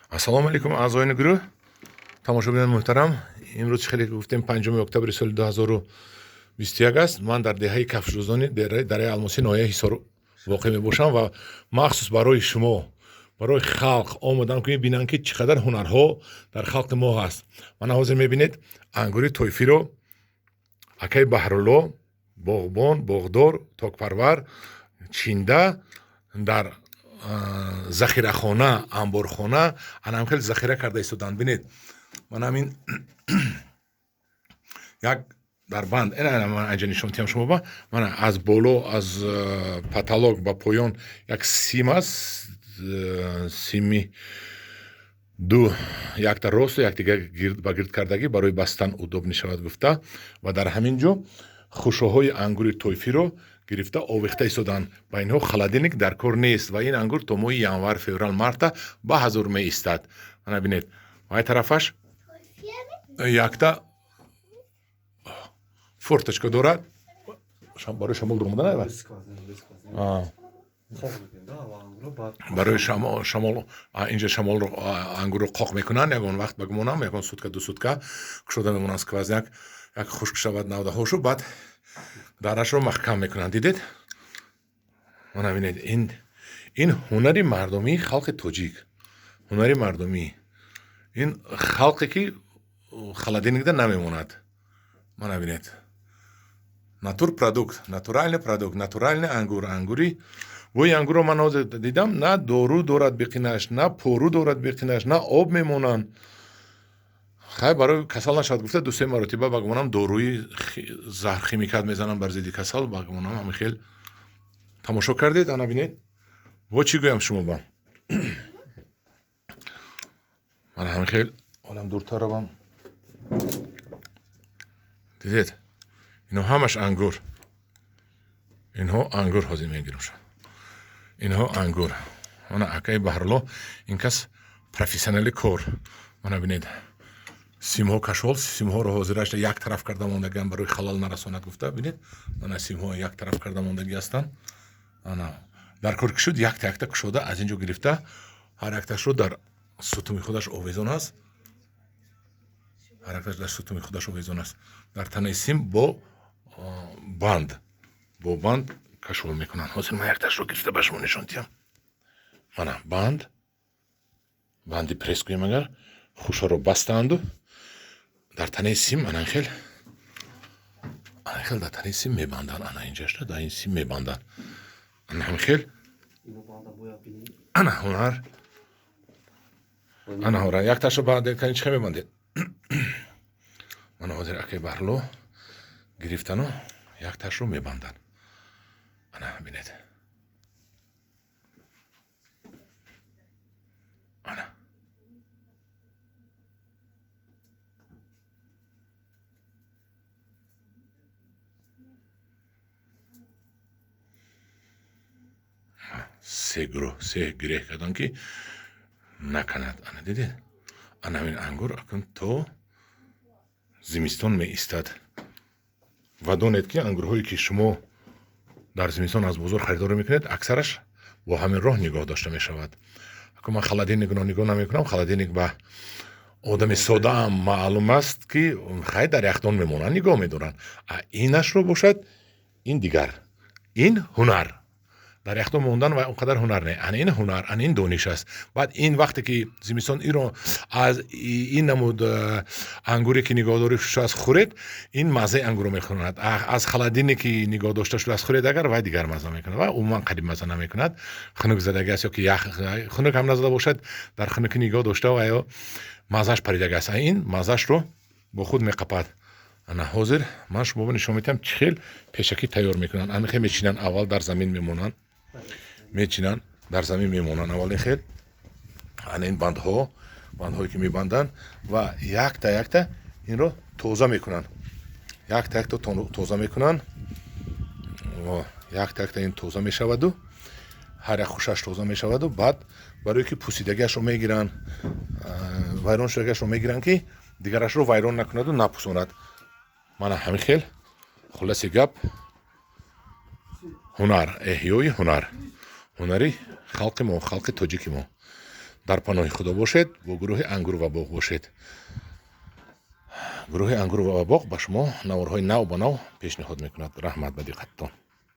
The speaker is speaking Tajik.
ассалому алейкум аъзоини гурӯҳ, тамошобинон муҳтарам. имрӯз хеле гуфтем 5 октябри соли 2021 аст. ман дар деҳаи кафшрӯзони дараи Алмосӣ ноҳияи Ҳисор воқеъ мебошам ва махсус барои шумо, барои халқ омадам ки бинанд ки чӣ қадар ҳунарҳо дар халқи мо ҳаст. мана ҳозир мебинед ангури тойфиро акаи Баҳрулло, боғбон, боғдор, токпарвар, чинда дар захирахона, амборхона анам хел захира карда истоданд. бинед ман ҳамин як дар банд ман анҷа нишон диҳам шумо ба мана аз боло аз паталок ба поён як сим аст, сими ду якта росту якдигар ба гирд кардагӣ барои бастан удоб мешавад гуфта ва дар ҳамин ҷо хушоҳои ангури тойфиро гирифта овехта истоданд. ба инҳо халадилник дар кор нест ва ин ангур то моҳи январ, феврал, марта ба ҳазур меистад. мана бинед вай тарафаш якта форточка дорад. барои шамол дурмуда нава барои шамол инҷа шамолро ангурро қоқ мекунанд. ягон вақт ба гумонам ягон сутка ду сутка кушода мемонанд сквозняк як хушк шавад навдаҳошу баъд дарашро маҳкам мекунанд. дидед мана бинед ин ҳунари мардумии халқи тоҷик, ҳунари мардумӣ, ин халқе ки халадилникда намемонад. мана бинед натур продукт, натуральный ангури вои ангурро ман ҳозир дидам на дору дорад биқинаш, на пору дорад биқинаш, на об мемонанд. хай барои касал нашавад гуфта ду се маротиба ба гумонам доруи заҳрхимикат мезанам бар зидди касал. ба гумонам ҳамин хел тамошо кардед. ана бинед во чӣ гӯям шумо ба ман ҳамин хел олам дуртар равам. дидед инҳо ҳамаш ангур, инҳо ангур ҳозир мегирам шуд. инҳо ангур. мана акаи Баҳрулло ин кас профессионали кор. мана бинед симҳо кашол, симҳоро ҳозираш як тараф карда мондагианд барои халал нарасонад гуфта. бинед мана симҳо як тараф карда мондагӣ ҳастанд. ана дар кор ки шуд якта якта кушода аз ин ҷо гирифта ҳар якташро дар сутуми худаш овезон аст. ҳар якташ дар сутуми худаш овезон аст. дар танаи сим бо банд кашол мекунанд. ҳозир ман якташро гирифта ба шумо нишон диҳам. мана банди пресс гӯем агар хушаро бастаанду дар танаи сим анахел дар танаи сим мебанданд. ана инҷашта дар ин сим мебанданд. ана ҳамихел ана ҳунар ана ҳунар якташро ба декани чихе мебандед. мана ҳозир акаи Баҳрулло гирифтану якташро мебанданд. ана бинед ана се гиреҳ карданд ки наканад. ана дидед ана ҳамин ангур акун то зимистон меистад. ва донед ки ангурҳое ки шумо дар зимистон аз бозор харидорӣ мекунед аксараш бо ҳамин роҳ нигоҳ дошта мешавад. акун ман халадилникро нигоҳ намекунам. халадилник ба одами содаам маълум аст ки хай дар яхдон мемонанд, нигоҳ медоранд. инашро бошад ин дигар, ин ҳунар. дар яхдон мондан ва он қадар ҳунар не. ана ин ҳунар, ана ин дониш аст. баъд ин вақте ки зимистон инро аз ин намуд ангуре ки нигоҳдорӣ шудааст хӯред, ин маззаи ангурро мехӯрад. аз халадилне ки нигоҳ дошта шудааст хӯред агар вай дигар мазза мекунад ва умуман қадим мазза намекунад. хунук задагӣ аст ё ки ях хунук ҳам назада бошад дар хунуки нигоҳ дошта ва ё маззааш паридагӣ аст. ин маззаашро бо худ меқапад. ана ҳозир ман шумо нишон медиҳам чӣ хел пешакӣ тайёр мекунанд. ана хел мечинанд, аввал дар замин мемонанд, мечинанд дар замин мемонанд аввалин хел. ана ин бандҳое ки мебанданд ва якта инро тоза мекунанд. якта тоза мекунанд. якта ин тоза мешаваду ҳар як хушаш тоза мешаваду баъд барое ки пусидагиашро мегиранд, вайрон шудагиашро мегиранд ки дигарашро вайрон накунаду напусонад. мана ҳамин хел хулоси гап ҳунар, эҳёи ҳунар, ҳунари халқи мо, халқи тоҷики мо. дар паноҳи худо бошед, бо гурӯҳи ангур ва боғ бошед. гурӯҳи ангур ва боғ ба шумо наворҳои нав ба нав пешниҳод мекунад. раҳмат ба диққаттон.